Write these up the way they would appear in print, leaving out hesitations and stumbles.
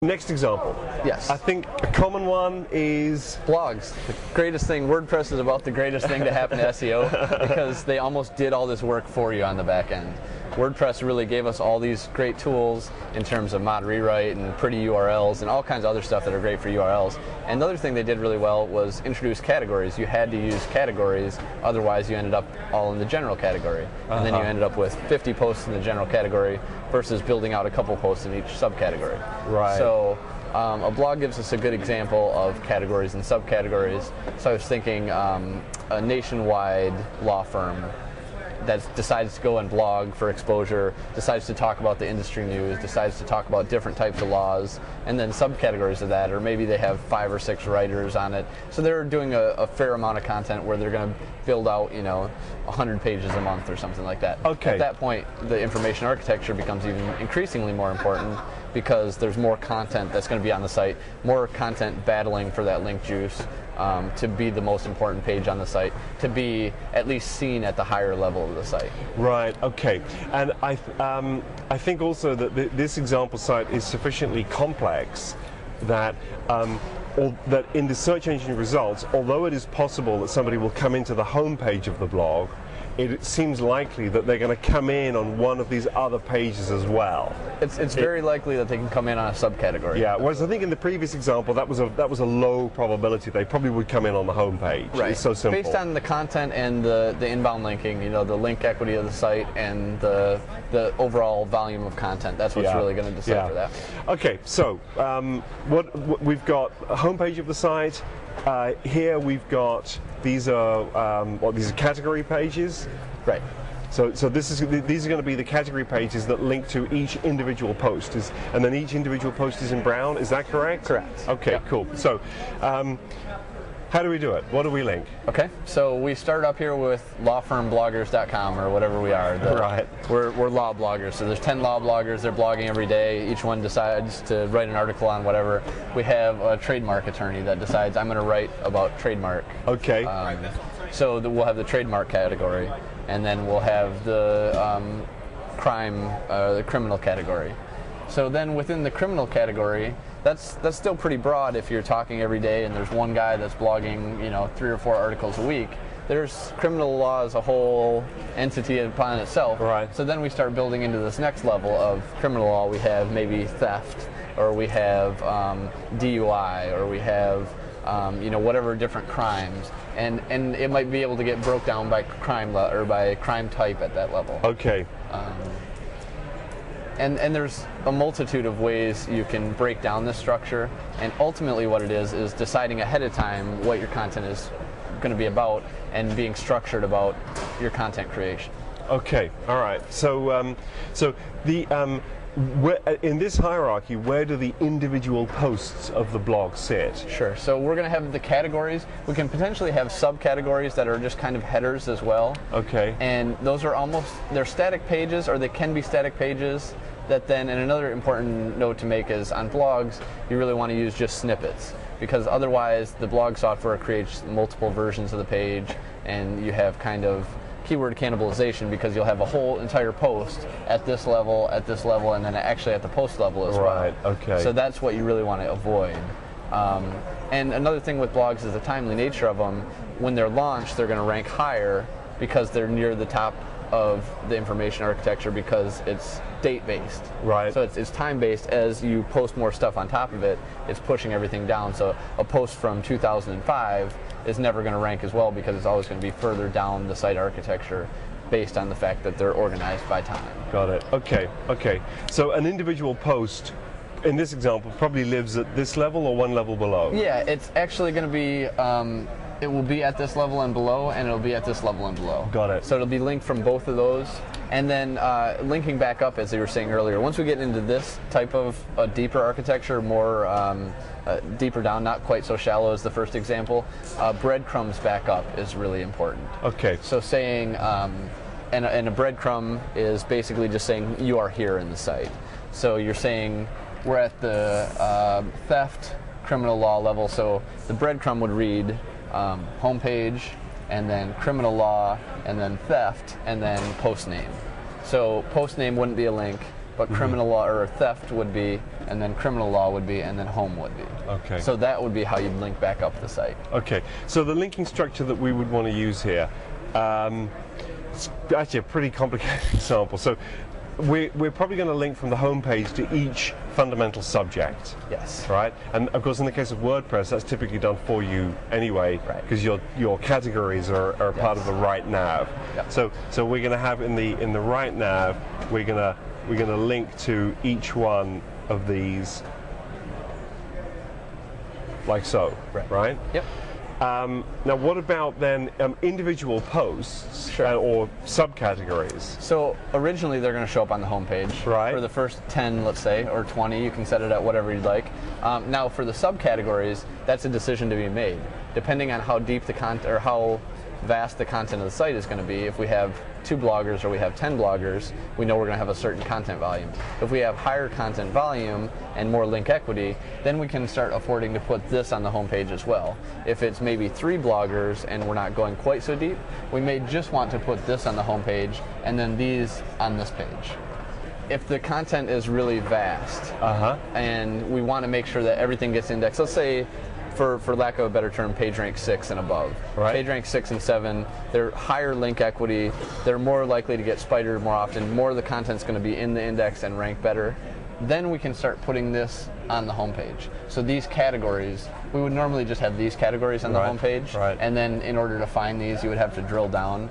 Next example. Yes. I think a common one is blogs. The greatest thing, WordPress is about the greatest thing to happen to SEO because they almost did all this work for you on the back end. WordPress really gave us all these great tools in terms of mod rewrite and pretty URLs and all kinds of other stuff that are great for URLs. And the other thing they did really well was introduce categories. You had to use categories, otherwise you ended up all in the general category. And then you ended up with 50 posts in the general category versus building out a couple posts in each subcategory. Right. So a blog gives us a good example of categories and subcategories. So I was thinking a nationwide law firm that decides to go and blog for exposure, decides to talk about the industry news, decides to talk about different types of laws, and then subcategories of that, or maybe they have 5 or 6 writers on it. So they're doing a fair amount of content where they're going to build out, 100 pages a month or something like that. Okay. At that point, the information architecture becomes even increasingly more important because there's more content that's going to be on the site, more content battling for that link juice. To be the most important page on the site, to be at least seen at the higher level of the site. Right, okay. And I think also that this example site is sufficiently complex that that in the search engine results, although it is possible that somebody will come into the home page of the blog, it seems likely that they're going to come in on one of these other pages as well. It's very likely that they can come in on a subcategory. Yeah, whereas I think in the previous example that was a low probability. They probably would come in on the home page. Right. It's so simple. Based on the content and the inbound linking, the link equity of the site and the overall volume of content. That's what's really going to decide for that. Okay, so what we've got a homepage of the site. Here we've got these are category pages. Right. So these are going to be the category pages that link to each individual post, and then each individual post is in brown. Is that correct? Correct. Okay, yep. Cool. So how do we do it? What do we link? Okay, so we start up here with lawfirmbloggers.com or whatever we are. Right. We're law bloggers, so there's 10 law bloggers. They're blogging every day. Each one decides to write an article on whatever. We have a trademark attorney that decides I'm going to write about trademark. Okay. So we'll have the trademark category, and then we'll have the the criminal category. So then within the criminal category, that's still pretty broad if you're talking every day and there's one guy that's blogging 3 or 4 articles a week. There's criminal law as a whole entity upon itself. Right. So then we start building into this next level of criminal law. We have maybe theft, or we have DUI, or we have whatever different crimes, and it might be able to get broke down by crime or by crime type at that level. Okay. And there's a multitude of ways you can break down this structure, and ultimately what it is deciding ahead of time what your content is going to be about and being structured about your content creation. Okay, all right. So in this hierarchy, where do the individual posts of the blog sit? Sure. So we're going to have the categories. We can potentially have subcategories that are just kind of headers as well. Okay. And those are they're static pages, or they can be static pages that then, and another important note to make is on blogs, you really want to use just snippets, because otherwise the blog software creates multiple versions of the page and you have kind of keyword cannibalization, because you'll have a whole entire post at this level, and then actually at the post level as well. Right, okay. So that's what you really want to avoid. And another thing with blogs is the timely nature of them. When they're launched, they're going to rank higher because they're near the top of the information architecture, because it's date-based. Right. So it's time-based. As you post more stuff on top of it, it's pushing everything down. So a post from 2005 is never going to rank as well, because it's always going to be further down the site architecture based on the fact that they're organized by time. Got it. Okay. Okay. So an individual post in this example probably lives at this level or one level below? Yeah, it's actually going to be it will be at this level and below, and it'll be at this level and below. Got it. So it'll be linked from both of those. And then linking back up, as you were saying earlier, once we get into this type of deeper architecture, more deeper down, not quite so shallow as the first example, breadcrumbs back up is really important. Okay. So saying, and a breadcrumb is basically just saying you are here in the site. So you're saying we're at the theft criminal law level, so the breadcrumb would read homepage, and then criminal law, and then theft, and then post name. So post name wouldn't be a link. but criminal law or theft would be, and then criminal law would be, and then home would be. Okay. So that would be how you'd link back up the site. Okay. So the linking structure that we would want to use here, it's actually a pretty complicated example. So we're probably going to link from the home page to each fundamental subject. Yes. Right? And of course in the case of WordPress that's typically done for you anyway, because your categories are part of the right nav. Yep. So we're going to have in the right nav we're going to link to each one of these like so, right? Yep. Now, what about then individual posts or subcategories? So originally they're going to show up on the home page for the first 10, let's say, or 20. You can set it at whatever you'd like. Now, for the subcategories, that's a decision to be made, depending on how deep the content or how vast the content of the site is going to be. If we have 2 bloggers or we have 10 bloggers, we know we're going to have a certain content volume. If we have higher content volume and more link equity, then we can start affording to put this on the home page as well. If it's maybe 3 bloggers and we're not going quite so deep, we may just want to put this on the home page and then these on this page. If the content is really vast and we want to make sure that everything gets indexed, let's say for lack of a better term, page rank 6 and above. Page rank 6 and 7, they're higher link equity, they're more likely to get spidered more often, more of the content's going to be in the index and rank better. Then we can start putting this on the home page. So these categories, we would normally just have these categories on the home page, and then in order to find these, you would have to drill down.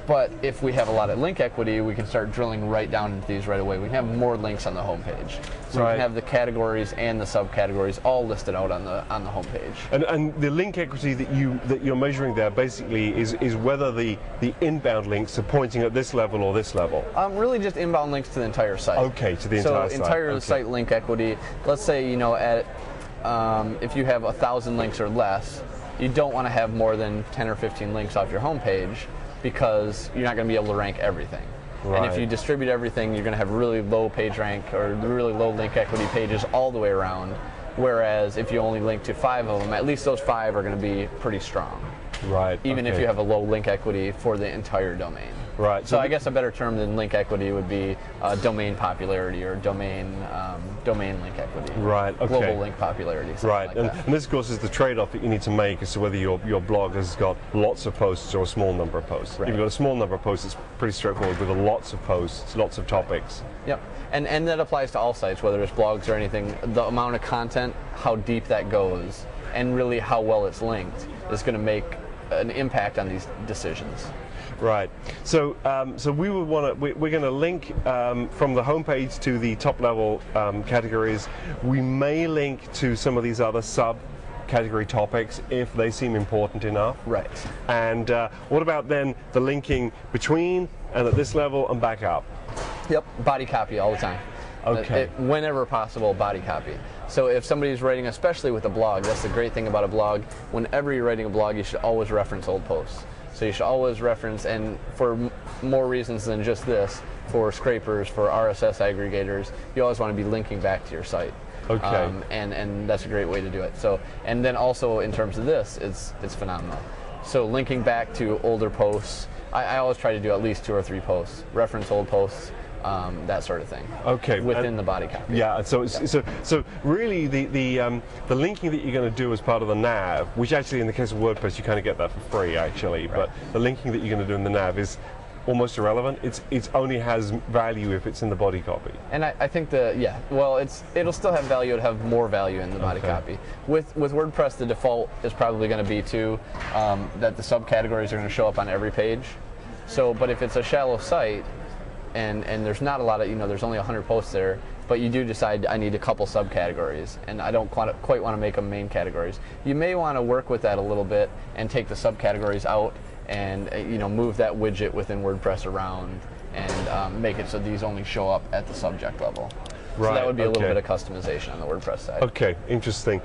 But if we have a lot of link equity, we can start drilling right down into these right away. We can have more links on the home page. So we can have the categories and the subcategories all listed out on the home page. And the link equity that you're measuring there basically is whether the inbound links are pointing at this level or this level. Really just inbound links to the entire site. Okay, to the entire site. So entire site link equity. Let's say if you have 1,000 links or less, you don't want to have more than 10 or 15 links off your home page, because you're not going to be able to rank everything. And if you distribute everything, you're going to have really low page rank or really low link equity pages all the way around. Whereas if you only link to 5 of them, at least those 5 are going to be pretty strong. Even if you have a low link equity for the entire domain. So I guess a better term than link equity would be domain popularity or domain link equity. Global link popularity. Like and this, of course, is the trade-off that you need to make as to whether your blog has got lots of posts or a small number of posts. If you've got a small number of posts, it's pretty straightforward with lots of posts, lots of topics. Yep. And that applies to all sites, whether it's blogs or anything. The amount of content, how deep that goes, and really how well it's linked is going to make an impact on these decisions. So we would want to. We're going to link from the home page to the top level categories. We may link to some of these other subcategory topics if they seem important enough. And what about then the linking between and at this level and back up? Yep. Body copy all the time. Whenever possible, body copy. So if somebody's writing, especially with a blog, that's the great thing about a blog. Whenever you're writing a blog, you should always reference old posts. So you should always reference, and for more reasons than just this, for scrapers, for RSS aggregators, you always want to be linking back to your site. And that's a great way to do it. So, and then also in terms of this, it's phenomenal. So linking back to older posts, I always try to do at least 2 or 3 posts, reference old posts, that sort of thing. Within the body copy. So really the linking that you're going to do as part of the nav, which actually in the case of WordPress you kind of get that for free actually, but the linking that you're going to do in the nav is almost irrelevant. It only has value if it's in the body copy. And I think it'll still have value. It'll have more value in the body copy. With WordPress, the default is probably going to be that the subcategories are going to show up on every page. So, but if it's a shallow site, and there's not a lot of, there's only 100 posts there, but you do decide I need a couple subcategories, and I don't quite want to make them main categories. You may want to work with that a little bit and take the subcategories out and move that widget within WordPress around and make it so these only show up at the subject level. So that would be a little bit of customization on the WordPress side. Interesting.